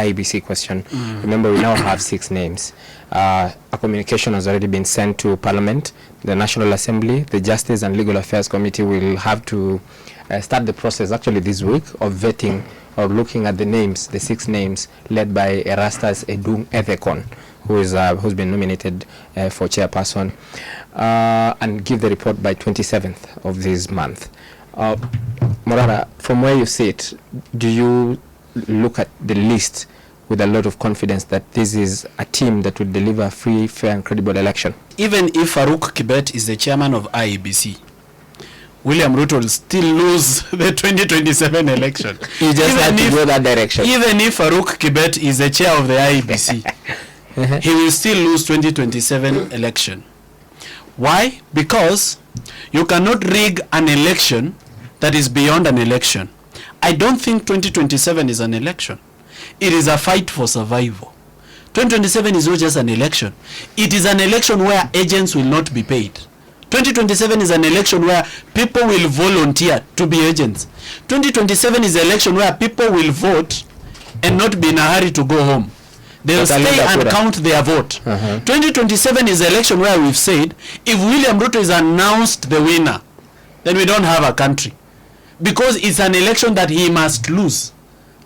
IEBC question. Remember, we now have 6 names. A communication has already been sent to Parliament, the National Assembly. The Justice and Legal Affairs Committee will have to start the process actually this week of vetting or looking at the names, the 6 names led by Erastus Edung Ethekon, who's been nominated for chairperson, and give the report by 27th of this month. Morara, from where you sit, do you look at the list with a lot of confidence that this is a team that will deliver a free, fair and credible election? Even if Farouk Kibet is the chairman of IEBC, William Ruto will still lose the 2027 election. You just have to go that direction. Even if Farouk Kibet is the chair of the IEBC, he will still lose 2027 election. Why? Because you cannot rig an election that is beyond an election. I don't think 2027 is an election. It is a fight for survival. 2027 is not just an election. It is an election where agents will not be paid. 2027 is an election where people will volunteer to be agents. 2027 is an election where people will vote and not be in a hurry to go home. They will stay and count their vote. 2027 is an election where we've said, if William Ruto is announced the winner, then we don't have a country. Because it's an election that he must lose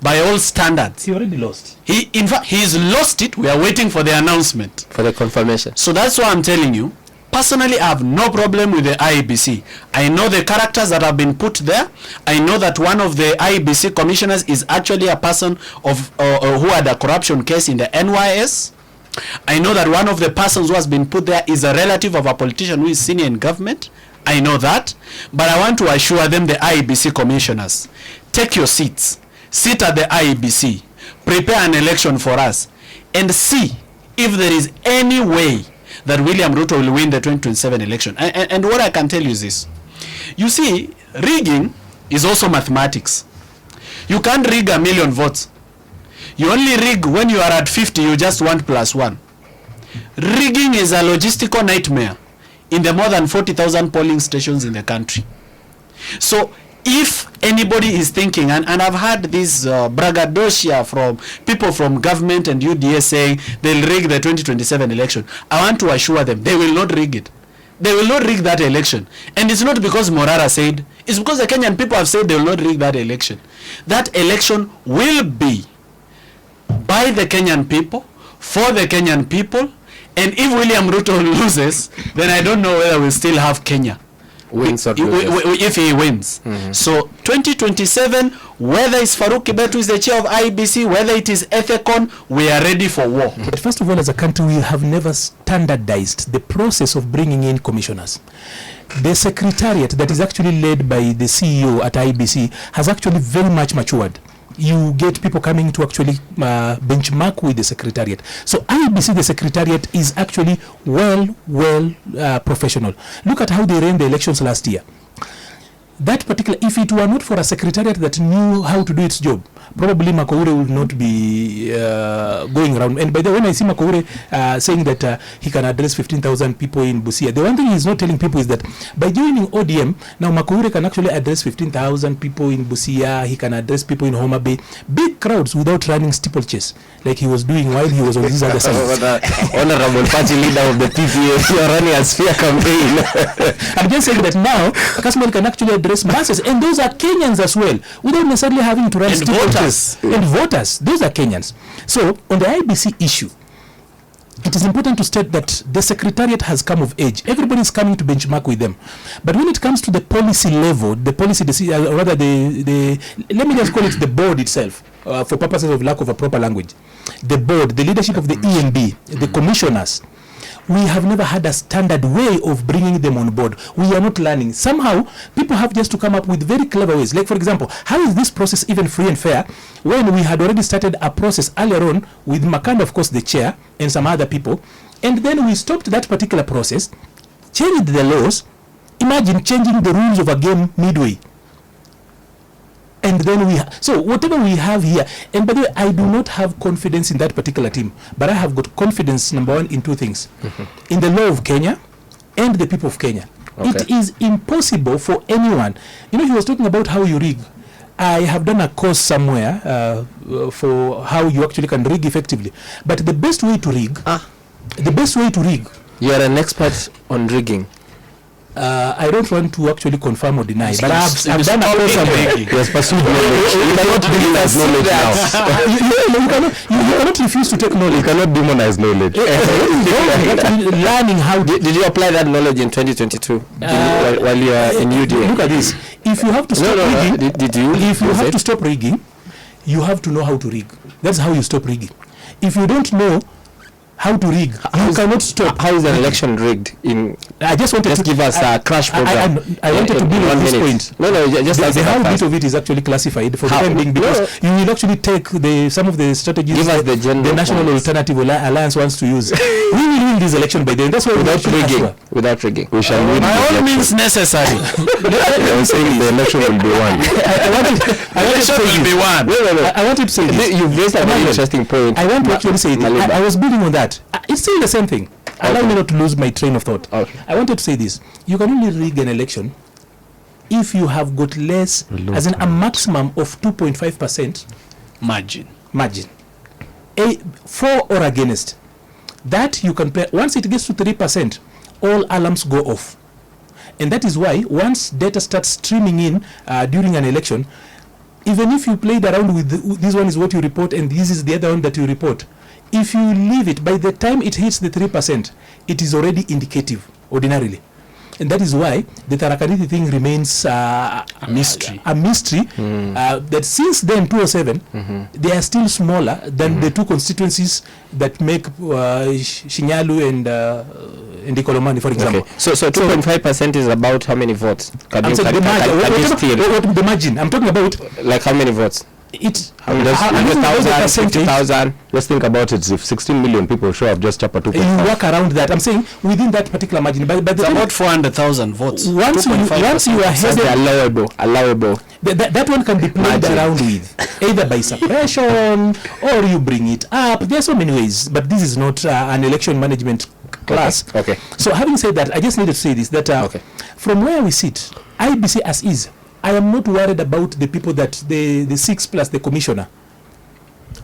by all standards. He already lost. In fact, he's lost it. We are waiting for the announcement. For the confirmation. So that's why I'm telling you, personally, I have no problem with the IEBC. I know the characters that have been put there. I know that one of the IEBC commissioners is actually a person of who had a corruption case in the NYS. I know that one of the persons who has been put there is a relative of a politician who is senior in government. I know that. But I want to assure them, the IEBC commissioners, take your seats. Sit at the IEBC. Prepare an election for us. And see if there is any way that William Ruto will win the 2027 election. And what I can tell you is this. You see, rigging is also mathematics. You can't rig 1 million votes. You only rig when you are at 50, you just want +1. Rigging is a logistical nightmare in the more than 40,000 polling stations in the country. So if anybody is thinking, and I've had this braggadocio from people from government and UDA saying they'll rig the 2027 election, I want to assure them they will not rig it. They will not rig that election. And it's not because Morara said, it's because the Kenyan people have said they will not rig that election. That election will be by the Kenyan people, for the Kenyan people, and if William Ruto loses, then I don't know whether we'll still have Kenya. Wins or loses. If he wins. So 2027, whether it's Farouk Kibet who is the chair of IEBC, whether it is Ethekon, we are ready for war. But first of all, as a country, we have never standardized the process of bringing in commissioners. The Secretariat that is actually led by the CEO at IEBC has actually very much matured. You get people coming to actually benchmark with the Secretariat. So IEBC, the Secretariat, is actually well professional. Look at how they ran the elections last year. That particular, if it were not for a Secretariat that knew how to do its job, probably Makoure would not be going around. And by the way, when I see Makoure saying that he can address 15,000 people in Busia, the one thing he's not telling people is that by joining ODM, now Makoure can actually address 15,000 people in Busia, he can address people in Homa Bay, big crowds without running steeplechase, like he was doing while he was on his other side. Honorable party leader of the PPA, you are running a sphere campaign. I'm just saying that now, Kasmuel can actually address masses, and those are Kenyans as well, without necessarily having to run steeplechase. And voters, those are Kenyans. So on the IEBC issue, it is important to state that the Secretariat has come of age. Everybody is coming to benchmark with them. But when it comes to the policy level, the policy, rather let me just call it the board itself, for purposes of lack of a proper language. The board, the leadership of the ENB, the commissioners, we have never had a standard way of bringing them on board. We are not learning. Somehow, people have just to come up with very clever ways. Like, for example, how is this process even free and fair when we had already started a process earlier on with Makanda, of course, the chair, and some other people, and then we stopped that particular process, changed the laws. Imagine changing the rules of a game midway. And then so whatever we have here, and by the way, I do not have confidence in that particular team, but I have got confidence, number one, in 2 things. In the law of Kenya and the people of Kenya. Okay. It is impossible for anyone. You know, he was talking about how you rig. I have done a course somewhere for how you actually can rig effectively. But the best way to rig, You are an expert on rigging. I don't want to actually confirm or deny, but I've done a stop course somewhere. rigging. He has pursued knowledge. You cannot demonize knowledge now. You cannot refuse to take You knowledge. cannot demonize knowledge. Learning how. Did you apply that knowledge in 2022 while you are in UDA? Look at this. If you have to stop rigging, Did you? if you Was have it? to stop rigging, you have to know how to rig. That's how you stop rigging. If you don't know how to rig, you cannot stop. How is an election rigged? I just wanted Just to give us a crash program. I wanted to build on this point. No, just The answer how that bit first. of it is actually classified for the How? time being, because you will actually take some of the strategies Give us the general National points. Alternative Alliance wants to use. We will win this election by then. That's why Without we rigging. assure. Without rigging. We shall win By the all election. means necessary. I'm saying the election will be won. I wanted to Election say will be this. won. I wanted to say this. You've raised a very Emmanuel, interesting point. I want to actually say this. Maliba. I was building on that. It's still the same thing. Allow me not to lose my train of thought. Okay. I wanted to say this. You can only rig an election if you have got less, as in a maximum of 2.5% Margin. margin. For or against. That you can play. Once it gets to 3%, all alarms go off. And that is why once data starts streaming in during an election, even if you played around with this one is what you report and this is the other one that you report, if you leave it, by the time it hits the 3%, it is already indicative ordinarily. And that is why the Tarakaniti thing remains a mystery. That since then, 2007, they are still smaller than the two constituencies that make Shinyalu and Ikolomani, for example. Okay. So 2.5% is about how many votes? Can I'm you saying the margin. What the margin? I'm talking about like how many votes? it. I mean, that's 100,000, 50,000. Let's think about it. If 16 million people show up just up at 2.5. You work around that. I'm saying within that particular margin. But the It's thing- about 400,000 votes. once you are That's the headed, allowable. that one can be played Margin. around with, either by suppression or you bring it up. There are so many ways, but this is not an election management class. Okay. So having said that, I just needed to say this, that Okay. from where we sit, IEBC as is, I am not worried about the people that the 6 plus the commissioner.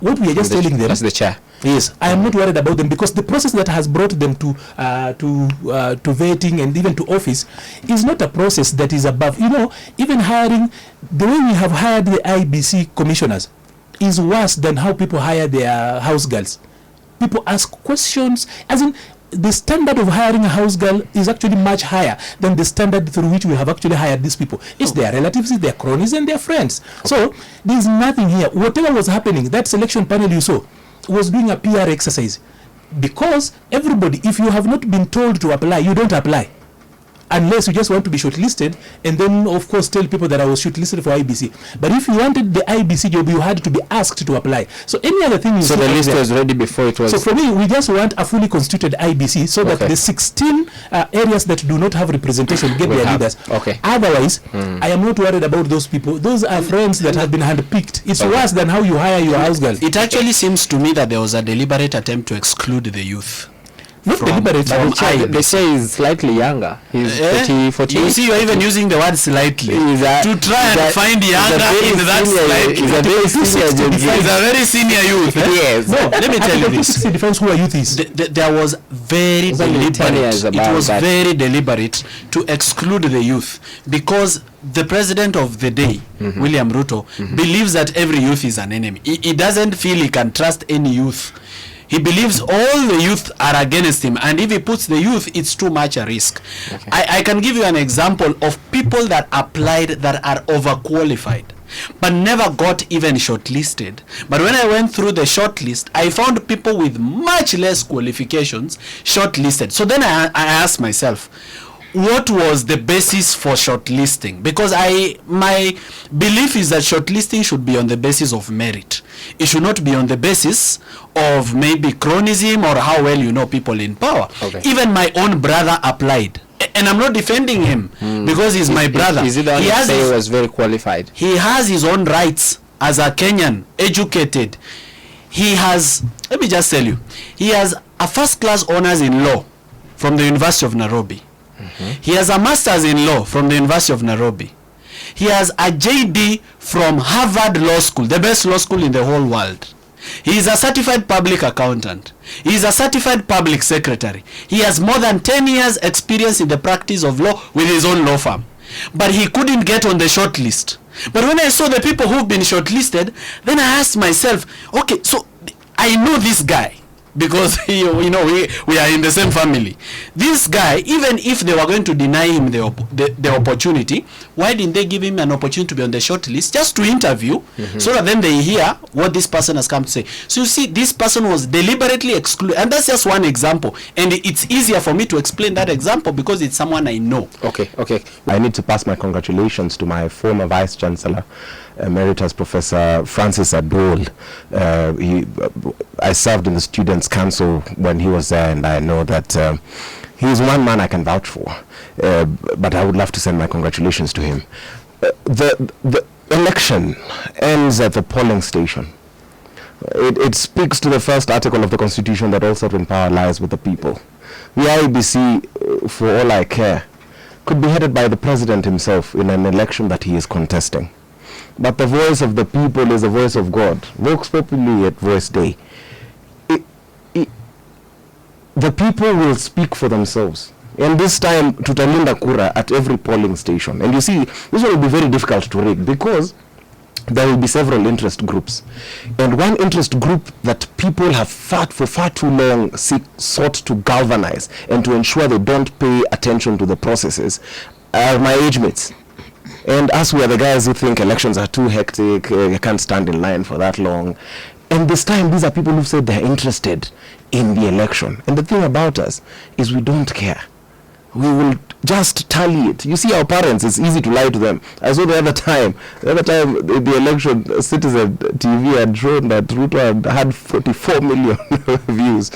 What we are just telling them, That's the chair. yes, I am not worried about them, because the process that has brought them to vetting and even to office is not a process that is above. You know, even hiring, the way we have hired the IEBC commissioners is worse than how people hire their house girls. People ask questions, as in the standard of hiring a house girl is actually much higher than the standard through which we have actually hired these people. It's their relatives, it's their cronies, and their friends. So there's nothing here. Whatever was happening, that selection panel you saw was doing a PR exercise, because everybody, if you have not been told to apply, you don't apply. Unless you just want to be shortlisted, and then of course tell people that I was shortlisted for IEBC. But if you wanted the IEBC job, you had to be asked to apply. So any other thing you So see the out list there- was ready before it was. So for me, we just want a fully constituted IEBC, so that Okay. the 16 areas that do not have representation get Will their have. leaders. Okay. Otherwise, I am not worried about those people. Those are friends that have been handpicked. It's Okay. worse than how you hire your house girl. It actually seems to me that there was a deliberate attempt to exclude the youth. Not from- deliberate. from but I- They say he's slightly younger. He's 40. You see, you're even using the word slightly He's a- to try he's and a- find he's a younger very in that senior- slightly. he's a very senior Gen Z. He's a very senior youth. Yes. No, Let me tell you this. 260 defines who a youth is. There was very It's only 10 years deliberate. It above was that. very deliberate to exclude the youth, because the president of the day, William Ruto, believes that every youth is an enemy. He doesn't feel he can trust any youth. He believes all the youth are against him, and if he puts the youth, it's too much a risk. I can give you an example of people that applied that are overqualified but never got even shortlisted. But when I went through the shortlist, I found people with much less qualifications shortlisted. So then I asked myself, what was the basis for shortlisting? Because my belief is that shortlisting should be on the basis of merit. It should not be on the basis of maybe cronyism or how well you know people in power. Okay. Even my own brother applied. And I'm not defending him because he's my brother. Is it the one He that has say his- he was very qualified? he has his own rights as a Kenyan, educated. He has, let me just tell you, he has a first class honors in law from the University of Nairobi. He has a master's in law from the University of Nairobi. He has a JD from Harvard Law School, the best law school in the whole world. He is a certified public accountant. He is a certified public secretary. He has more than 10 years experience in the practice of law with his own law firm. But he couldn't get on the short list. But when I saw the people who've been shortlisted, then I asked myself, okay, so I know this guy because we are in the same family. This guy, even if they were going to deny him the opportunity, why didn't they give him an opportunity to be on the short list just to interview, so that then they hear what this person has come to say? So you see, this person was deliberately excluded, and that's just one example, and it's easier for me to explain that example because it's someone I know. Okay. I need to pass my congratulations to my former Vice Chancellor, Emeritus Professor Francis Adol. I served in the Students' Council when he was there, and I know that he's one man I can vouch for. But I would love to send my congratulations to him. The election ends at the polling station. It speaks to the first article of the Constitution that all sovereign power lies with the people. The IEBC, for all I care, could be headed by the president himself in an election that he is contesting. But the voice of the people is the voice of God. Vox Populi et Voice Dei. The people will speak for themselves. And this time, tutalinda kura at every polling station. And you see, this one will be very difficult to rig because there will be several interest groups. And one interest group that people have fought for far too long sought to galvanize and to ensure they don't pay attention to the processes are my age mates. And us, we are the guys who think elections are too hectic, you can't stand in line for that long. And this time, these are people who've said they're interested in the election. And the thing about us is we don't care. We will just tally it. You see, our parents, it's easy to lie to them. I saw the other time in the election, Citizen TV had shown that Ruto had 44 million views,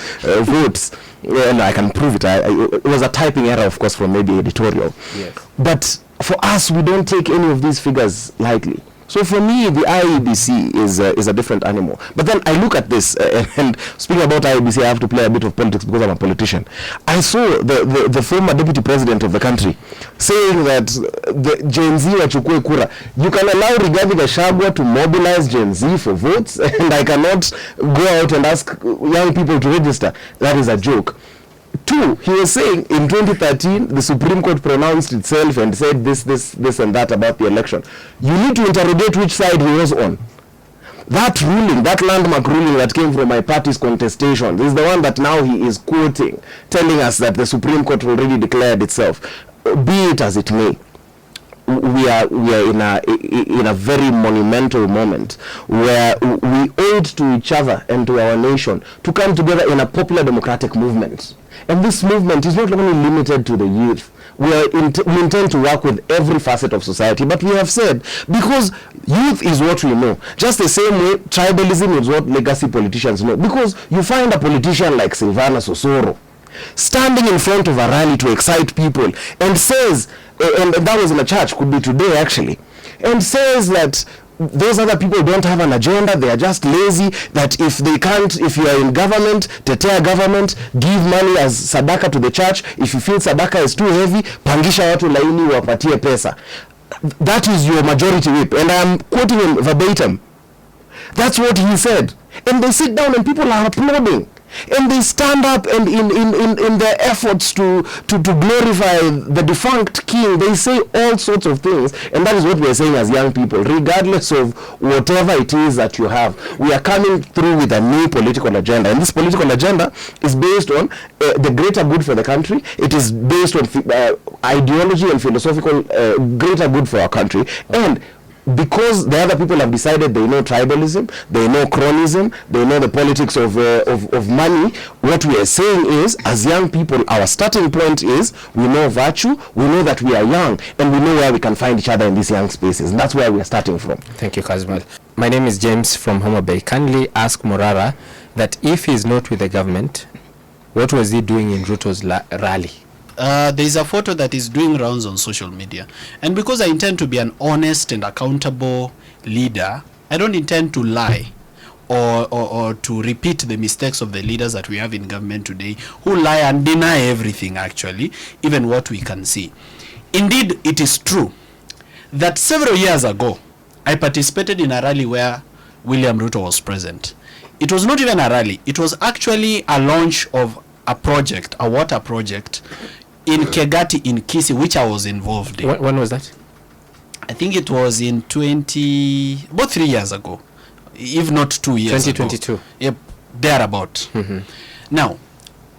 votes. And I can prove it. It was a typing error, of course, from maybe editorial. Yes. But for us, we don't take any of these figures lightly. So for me, the IEBC is a different animal. But then I look at this, and speaking about IEBC, I have to play a bit of politics because I'm a politician. I saw the former deputy president of the country saying that the Gen Z wachukue kura. You can allow Rigathi Gachagua to mobilize Gen Z for votes, and I cannot go out and ask young people to register. That is a joke. Two, he was saying in 2013, the Supreme Court pronounced itself and said this and that about the election. You need to interrogate which side he was on. That ruling, that landmark ruling that came from my party's contestation, is the one that now he is quoting, telling us that the Supreme Court already declared itself. Be it as it may, we are in a very monumental moment where we owe it to each other and to our nation to come together in a popular democratic movement. And this movement is not only limited to the youth. We intend to work with every facet of society, but we have said, because youth is what we know, just the same way tribalism is what legacy politicians know. Because you find a politician like Silvana Sosoro standing in front of a rally to excite people and says, and that was in a church, could be today actually, and says that those other people don't have an agenda, they are just lazy, that if you are in government, tetea government, give money as sadaka to the church. If you feel sadaka is too heavy, pangisha watu laini wapatie pesa. That is your majority whip. And I am quoting him verbatim. That's what he said. And they sit down and people are applauding. And they stand up and in their efforts to glorify the defunct king, they say all sorts of things. And that is what we are saying as young people. Regardless of whatever it is that you have, we are coming through with a new political agenda. And this political agenda is based on the greater good for the country. It is based on ideology and philosophical greater good for our country. And because the other people have decided they know tribalism, they know cronism, they know the politics of money, what we are saying is, as young people, our starting point is, we know virtue, we know that we are young, and we know where we can find each other in these young spaces. And that's where we are starting from. Thank you, Kazmal. My name is James from Homa Bay. Kindly ask Morara that if he is not with the government, what was he doing in Ruto's rally? There is a photo that is doing rounds on social media, and because I intend to be an honest and accountable leader, I don't intend to lie or to repeat the mistakes of the leaders that we have in government today, who lie and deny everything, actually, even what we can see. Indeed, it is true that several years ago, I participated in a rally where William Ruto was present. It was not even a rally. It was actually a launch of a project, a water project in Kegati in Kisii, which I was involved in. When was that? I think it was in about 3 years ago, if not 2 years 2022. ago. Yep, thereabout. Now,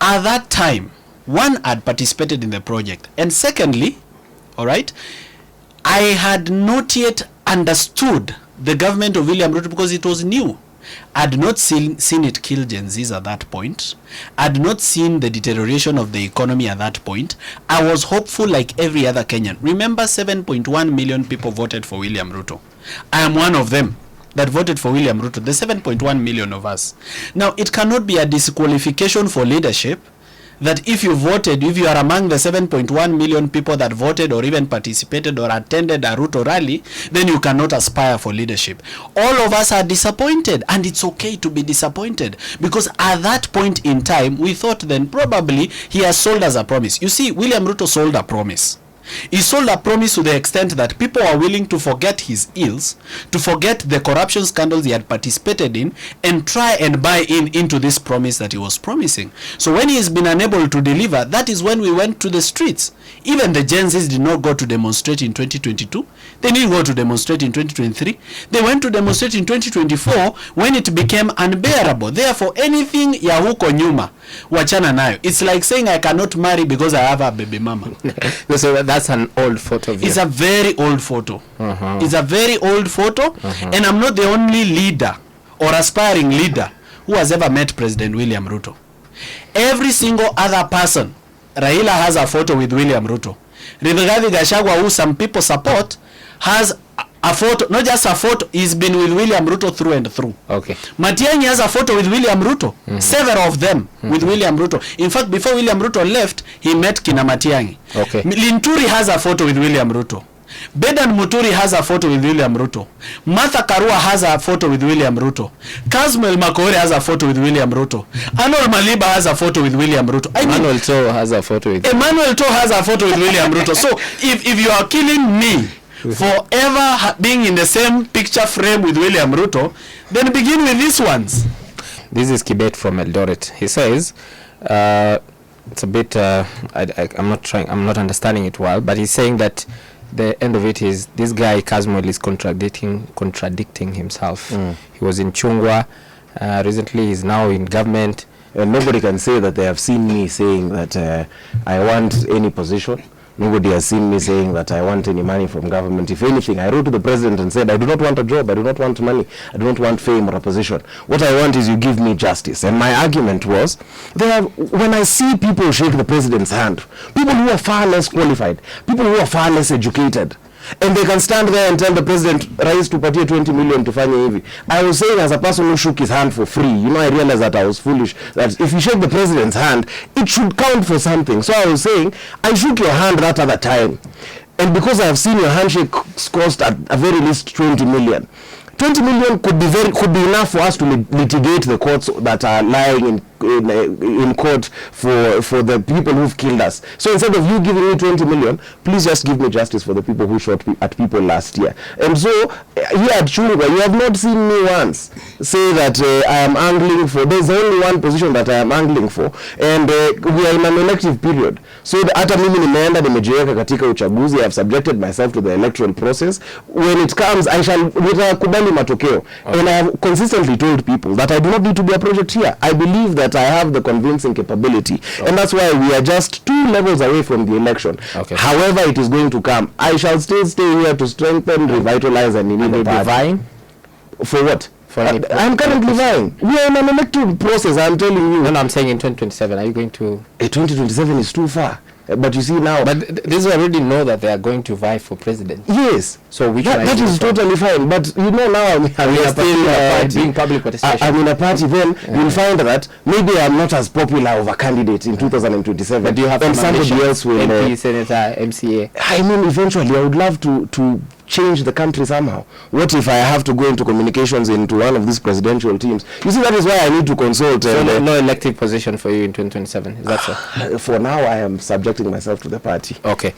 at that time, one, had participated in the project, and secondly, all right, I had not yet understood the government of William Ruto because it was new. I had not seen it kill Gen Zs at that point. I had not seen the deterioration of the economy at that point. I was hopeful like every other Kenyan. Remember, 7.1 million people voted for William Ruto. I am one of them that voted for William Ruto, the 7.1 million of us. Now, it cannot be a disqualification for leadership that if you voted, if you are among the 7.1 million people that voted or even participated or attended a Ruto rally, then you cannot aspire for leadership. All of us are disappointed, and it's okay to be disappointed, because at that point in time, we thought then probably he has sold us a promise. You see, William Ruto sold a promise. He sold a promise to the extent that people are willing to forget his ills, to forget the corruption scandals he had participated in, and try and buy into this promise that he was promising. So when he has been unable to deliver, that is when we went to the streets. Even the Gen Zs did not go to demonstrate in 2022. They didn't go to demonstrate in 2023. They went to demonstrate in 2024 when it became unbearable. Therefore, anything ya huko nyuma, wachana nayo. It's like saying I cannot marry because I have a baby mama. So that's an old photo of you. It's a very old photo. It's a very old photo. And I'm not the only leader or aspiring leader who has ever met President William Ruto. Every single other person, Raila has a photo with William Ruto. Rigathi Gachagua, who some people support, has a photo, not just a photo, he's been with William Ruto through and through. Okay. Matiang'i has a photo with William Ruto, several of them with William Ruto. In fact, before William Ruto left, he met Kina Matiang'i. Okay. Linturi has a photo with William Ruto. Bedan Muturi has a photo with William Ruto. Martha Karua has a photo with William Ruto. Kazmel Makore has a photo with William Ruto. Anol Maliba has a photo with William Ruto. Emmanuel To has a photo with Emmanuel To has a photo with William Ruto. So if you are killing me forever being in the same picture frame with William Ruto, then begin with these ones. This is Kibet from Eldoret. He says, it's a bit, I'm not understanding it well, but he's saying that the end of it is this guy Kazmol is contradicting himself. He was in Chungwa recently. He's now in government, and nobody can say that they have seen me saying that I want any position. Nobody has seen me saying that I want any money from government. If anything, I wrote to the president and said, I do not want a job, I do not want money, I do not want fame or a position. What I want is you give me justice. And my argument was, when I see people shake the president's hand, people who are far less qualified, people who are far less educated, and they can stand there and tell the president, rise to party 20 million to fanya hivi. I was saying, as a person who shook his hand for free, I realized that I was foolish, that if you shake the president's hand, it should count for something. So I was saying, I shook your hand that other time, and because I have seen your handshake cost at a very least 20 million. 20 million could be enough for us to litigate the courts that are lying in court for the people who've killed us. So instead of you giving me 20 million, please just give me justice for the people who shot at people last year. And so here at Chungwa, you have not seen me once say that I am angling for. There's only one position that I am angling for, and we are in an elective period. So hata mimi nimeenda nimejiweka katika uchaguzi. I have subjected myself to the electoral process. When it comes, nitakubali matokeo. And I have consistently told people that I do not need to be a project here. I believe that I have the convincing capability, and that's why we are just 2 levels away from the election. Okay. However it is going to come, I shall still stay here to strengthen, revitalize, and you'll be vying for what? I'm currently vying. We are in an electoral process, I'm telling you. No, I'm saying in 2027. Are you going to? 2027 is too far. But you see now, but these already know that they are going to vie for president. Yes, so that is totally fine. But now we are still doing public participation. I'm in a party. Then you'll find that maybe I'm not as popular of a candidate in 2027. But do you have and somebody else will MP, senator, MCA? I mean, eventually, I would love to change the country somehow. What if I have to go into communications into one of these presidential teams? You see, that is why I need to consult. So no elective position for you in 2027. Is that so? For now, I am subjecting myself to the party. Okay.